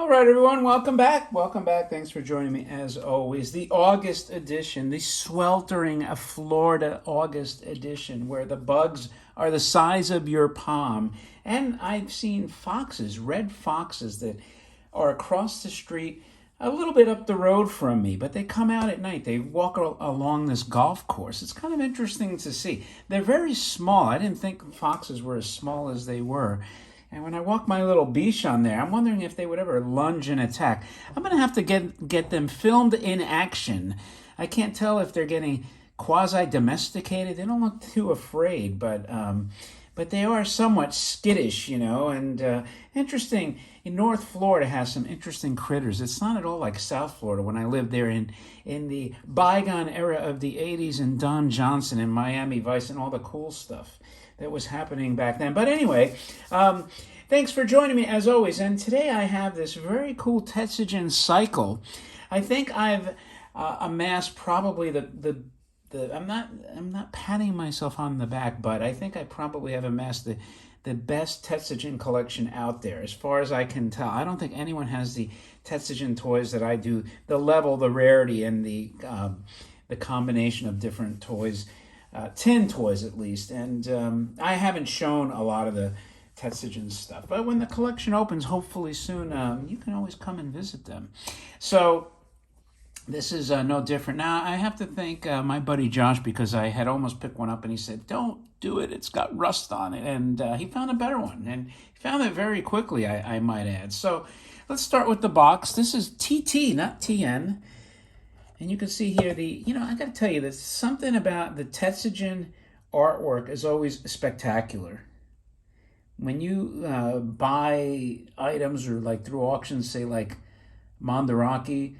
All right, everyone, welcome back. Welcome back. Thanks for joining me as always. The August edition, the sweltering Florida August edition, where the bugs are the size of your palm. And I've seen foxes, red foxes, that are across the street, a little bit up the road from me, but they come out at night. They walk along this golf course. It's kind of interesting to see. They're very small. I didn't think foxes were as small as they were. And when I walk my little Bichon there, I'm wondering if they would ever lunge and attack. I'm going to have to get them filmed in action. I can't tell if they're getting quasi-domesticated. They don't look too afraid, but they are somewhat skittish, and interesting. In North Florida has some interesting critters. It's not at all like South Florida when I lived there in the bygone era of the 80s and Don Johnson and Miami Vice and all the cool stuff that was happening back then. But anyway, thanks for joining me as always. And today I have this very cool Tetsujin cycle. I think I've amassed probably I'm not patting myself on the back, but I think I probably have amassed the best Tetsujin collection out there, as far as I can tell. I don't think anyone has the Tetsujin toys that I do. The level, the rarity, and the combination of different toys. 10 toys at least, and I haven't shown a lot of the Tetsujin stuff, but when the collection opens, hopefully soon, you can always come and visit them. So this is no different. Now I have to thank my buddy Josh, because I had almost picked one up and he said, don't do it, it's got rust on it, and he found a better one, and he found it very quickly, I might add. So let's start with the box. This is TT, not TN. And you can see here I got to tell you, there's something about the Tetsujin artwork is always spectacular. When you buy items or like through auctions, say like Mandarake,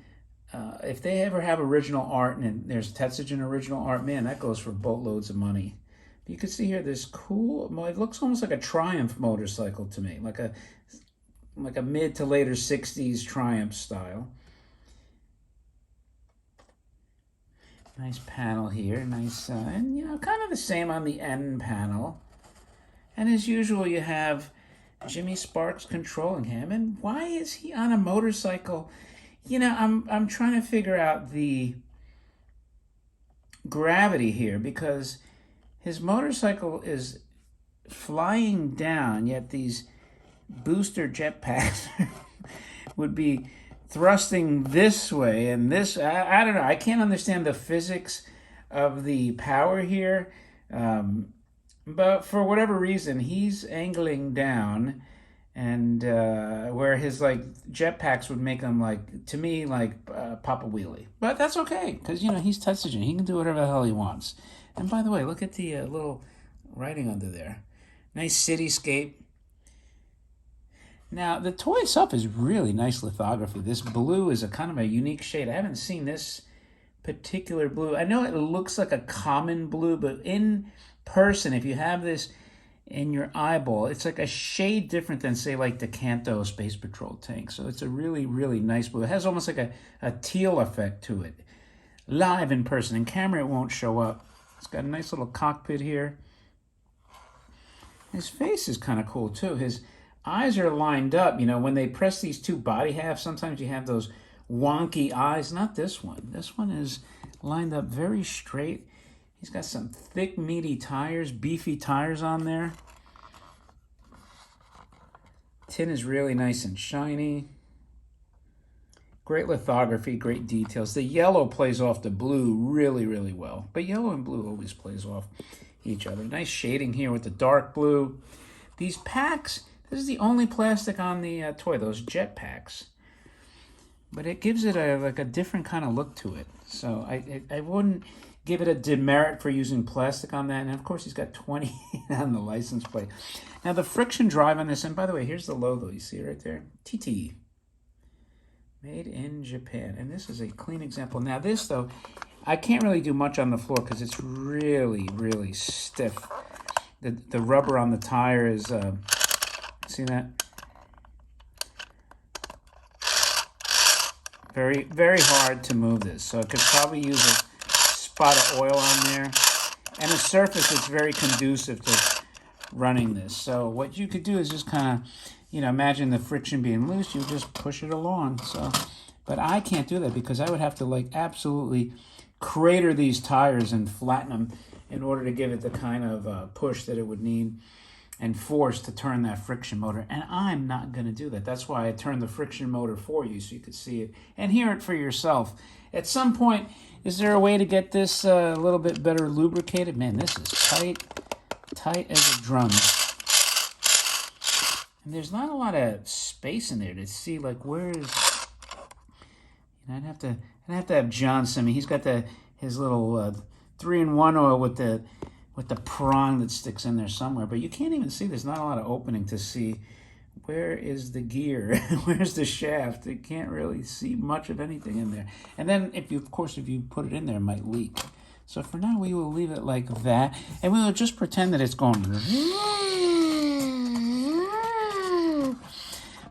if they ever have original art and there's Tetsujin original art, man, that goes for boatloads of money. But you can see here this cool, it looks almost like a Triumph motorcycle to me, like a mid to later 60s Triumph style. Nice panel here, nice, and kind of the same on the end panel. And as usual, you have Jimmy Sparks controlling him. And why is he on a motorcycle? I'm trying to figure out the gravity here, because his motorcycle is flying down, yet these booster jetpacks would be thrusting this way and this. I don't know. I can't understand the physics of the power here. But for whatever reason, he's angling down, and where his like jetpacks would make him to me Papa Wheelie. But that's okay, because he's Tetsujin. He can do whatever the hell he wants. And by the way, look at the little writing under there. Nice cityscape. Now, the toy itself is really nice lithography. This blue is a kind of a unique shade. I haven't seen this particular blue. I know it looks like a common blue, but in person, if you have this in your eyeball, it's like a shade different than, say, like the Kanto Space Patrol tank. So it's a really, really nice blue. It has almost like a teal effect to it. Live in person. In camera, it won't show up. It's got a nice little cockpit here. His face is kind of cool, too. His eyes are lined up. When they press these two body halves, sometimes you have those wonky eyes. Not this one. This one is lined up very straight. He's got some thick, meaty tires, beefy tires on there. Tin is really nice and shiny. Great lithography, great details. The yellow plays off the blue really, really well. But yellow and blue always plays off each other. Nice shading here with the dark blue. These packs, this is the only plastic on the toy, those jet packs. But it gives it a different kind of look to it. So I wouldn't give it a demerit for using plastic on that. And of course, he's got 20 on the license plate. Now, the friction drive on this, and by the way, here's the logo. You see it right there? TT. Made in Japan. And this is a clean example. Now, this, though, I can't really do much on the floor because it's really, really stiff. The rubber on the tire is, see that? Very, very hard to move this. So I could probably use a spot of oil on there. And a surface that's very conducive to running this. So what you could do is just kind of imagine the friction being loose, you just push it along. So, but I can't do that because I would have to like absolutely crater these tires and flatten them in order to give it the kind of push that it would need and force to turn that friction motor. And I'm not going to do that. That's why I turned the friction motor for you so you could see it and hear it for yourself. At some point, is there a way to get this a little bit better lubricated? Man, this is tight as a drum. And there's not a lot of space in there to see like where is. I'd have to have John send me. He's got his little 3-in-1 oil with the prong that sticks in there somewhere, but you can't even see. There's not a lot of opening to see where is the gear, where's the shaft. You can't really see much of anything in there. And then if you put it in there, it might leak. So for now, we will leave it like that, and we will just pretend that it's going.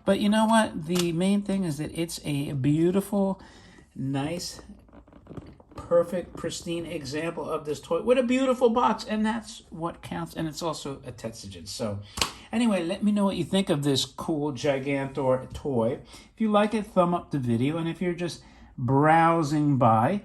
But you know what? The main thing is that it's a beautiful, nice, perfect, pristine example of this toy with a beautiful box, and that's what counts. And it's also a Tetsujin. So anyway, let me know what you think of this cool Gigantor toy. If you like it, thumb up the video, and if you're just browsing by,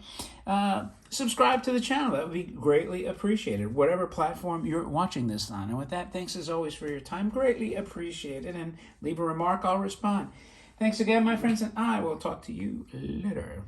subscribe to the channel. That would be greatly appreciated, whatever platform you're watching this on. And with that, thanks as always for your time. Greatly appreciated. And leave a remark, I'll respond. Thanks again, my friends, and I will talk to you later.